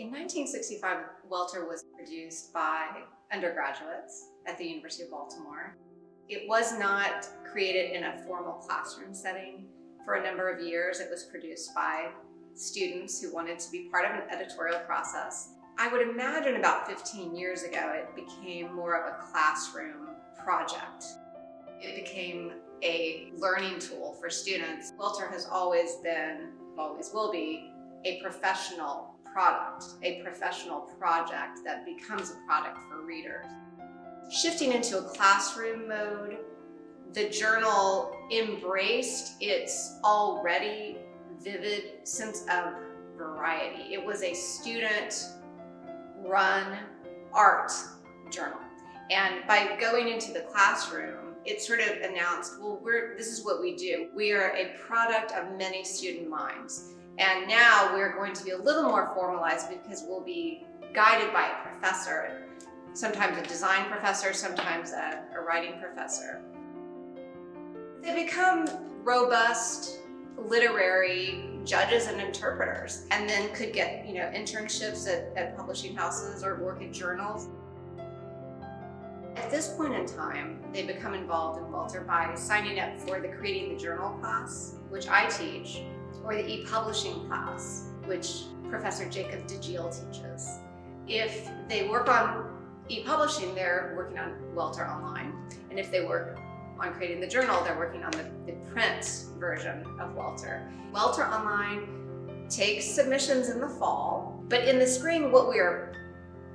In 1965, Welter was produced by undergraduates at the University of Baltimore. It was not created in a formal classroom setting. For a number of years, it was produced by students who wanted to be part of an editorial process. I would imagine about 15 years ago, it became more of a classroom project. It became a learning tool for students. Welter has always been, always will be, a professional product, a professional project that becomes a product for readers. Shifting into a classroom mode, the journal embraced its already vivid sense of variety. It was a student-run art journal. And by going into the classroom, it sort of announced, well, this is what we do. We are a product of many student minds. And now we're going to be a little more formalized because we'll be guided by a professor, sometimes a design professor, sometimes a writing professor. They become robust literary judges and interpreters, and then could get internships at publishing houses or work at journals. At this point in time, they become involved in Welter by signing up for the Creating the Journal class, which I teach, or the e-publishing class, which Professor Jacob DeGiel teaches. If they work on e-publishing, they're working on Welter Online. And if they work on Creating the Journal, they're working on the print version of Welter. Welter Online takes submissions in the fall, but in the spring, what we are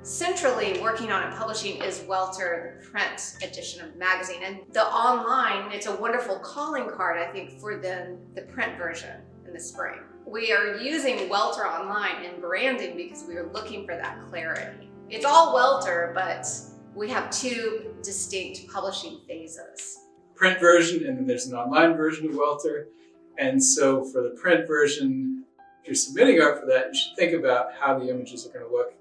centrally working on and publishing is Welter, the print edition of the magazine. And the online, it's a wonderful calling card, I think, for the print version in the spring. We are using Welter Online in branding because we are looking for that clarity. It's all Welter, but we have two distinct publishing phases. Print version, and then there's an online version of Welter. And so for the print version, if you're submitting art for that, you should think about how the images are going to look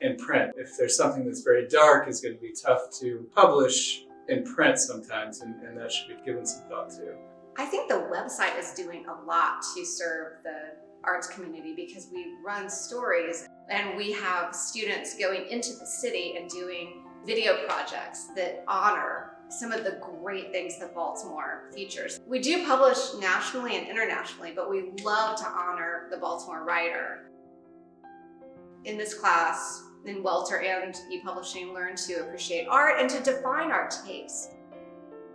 in print. If there's something that's very dark, it's going to be tough to publish in print sometimes, and that should be given some thought to. I think the website is doing a lot to serve the arts community because we run stories and we have students going into the city and doing video projects that honor some of the great things that Baltimore features. We do publish nationally and internationally, but we love to honor the Baltimore writer. In this class, in Welter and e-publishing, learn to appreciate art and to define our taste.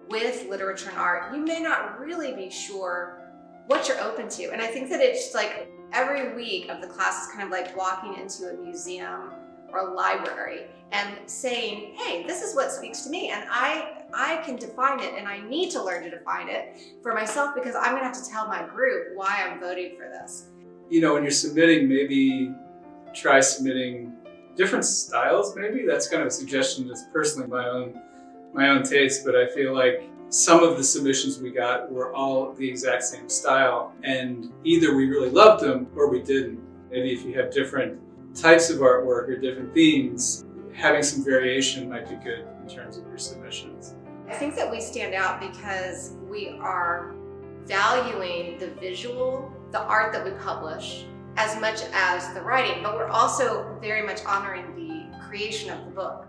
With literature and art, you may not really be sure what you're open to. And I think that it's like every week of the class is kind of like walking into a museum or a library and saying, hey, this is what speaks to me. And I can define it, and I need to learn to define it for myself because I'm gonna have to tell my group why I'm voting for this. When you're submitting, maybe try submitting different styles, maybe. That's kind of a suggestion that's personally my own taste, but I feel like some of the submissions we got were all the exact same style, and either we really loved them or we didn't. Maybe if you have different types of artwork or different themes, having some variation might be good in terms of your submissions. I think that we stand out because we are valuing the visual, the art that we publish, as much as the writing, but we're also very much honoring the creation of the book.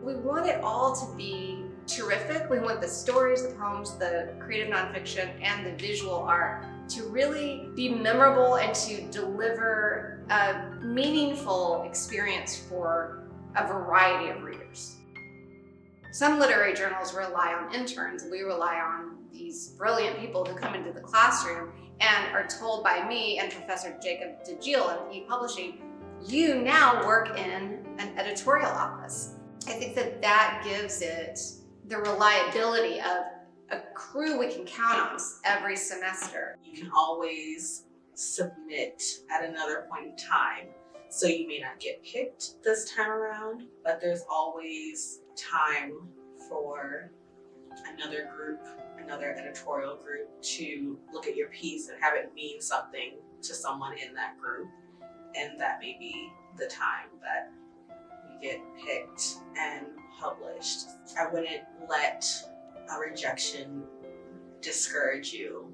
We want it all to be terrific. We want the stories, the poems, the creative nonfiction, and the visual art to really be memorable and to deliver a meaningful experience for a variety of readers. Some literary journals rely on interns. We rely on these brilliant people who come into the classroom and are told by me and Professor Jacob DeGiel in e-publishing, you now work in an editorial office. I think that gives it the reliability of a crew we can count on every semester. You can always submit at another point in time. So you may not get picked this time around, but there's always time for another group, another editorial group to look at your piece and have it mean something to someone in that group. And that may be the time that you get picked and published. I wouldn't let a rejection discourage you,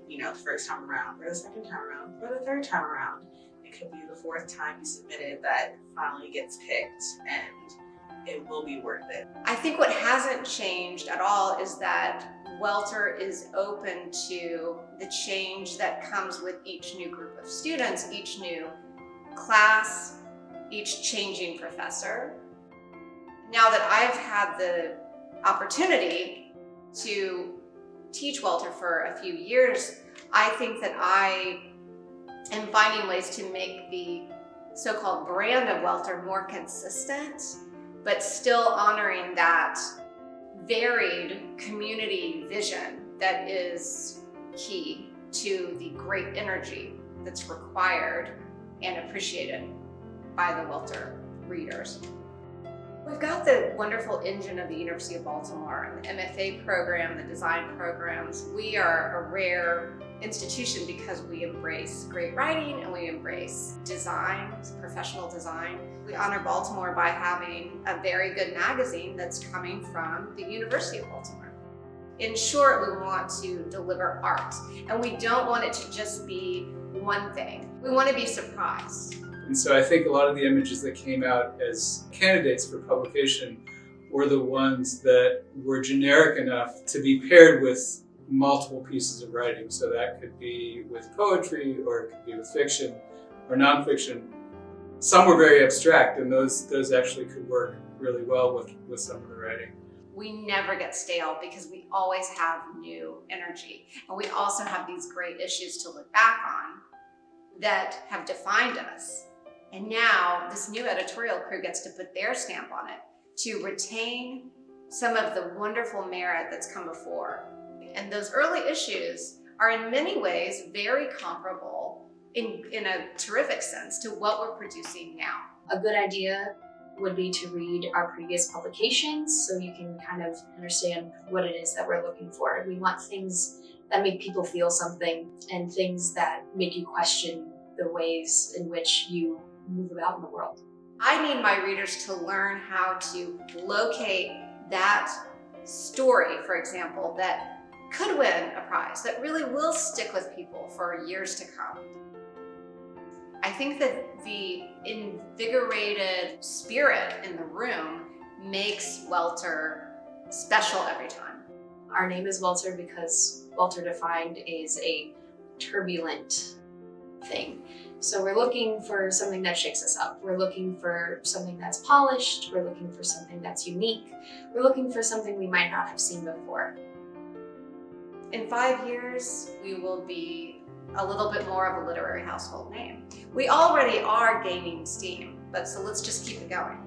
the first time around, or the second time around, or the third time around. it could be the fourth time you submitted that finally gets picked, and it will be worth it. I think what hasn't changed at all is that Welter is open to the change that comes with each new group of students, each new class, each changing professor. Now that I've had the opportunity to teach Welter for a few years, I think that I am finding ways to make the so-called brand of Welter more consistent, but still honoring that varied community vision that is key to the great energy that's required and appreciated by the Welter readers. We've got the wonderful engine of the University of Baltimore, the MFA program, the design programs. We are a rare institution because we embrace great writing and we embrace design, professional design. We honor Baltimore by having a very good magazine that's coming from the University of Baltimore. In short, we want to deliver art, and we don't want it to just be one thing. We want to be surprised. And so I think a lot of the images that came out as candidates for publication were the ones that were generic enough to be paired with multiple pieces of writing. So that could be with poetry, or it could be with fiction or nonfiction. Some were very abstract, and those actually could work really well with some of the writing. We never get stale because we always have new energy. And we also have these great issues to look back on that have defined us. And now this new editorial crew gets to put their stamp on it to retain some of the wonderful merit that's come before. And those early issues are in many ways very comparable in a terrific sense to what we're producing now. A good idea would be to read our previous publications so you can kind of understand what it is that we're looking for. We want things that make people feel something and things that make you question the ways in which you move about in the world. I need my readers to learn how to locate that story, for example, that could win a prize, that really will stick with people for years to come. I think that the invigorated spirit in the room makes Welter special every time. Our name is Welter because Welter defined is a turbulent thing. So we're looking for something that shakes us up. We're looking for something that's polished. We're looking for something that's unique. We're looking for something we might not have seen before. In 5 years, we will be a little bit more of a literary household name. We already are gaining steam, but so let's just keep it going.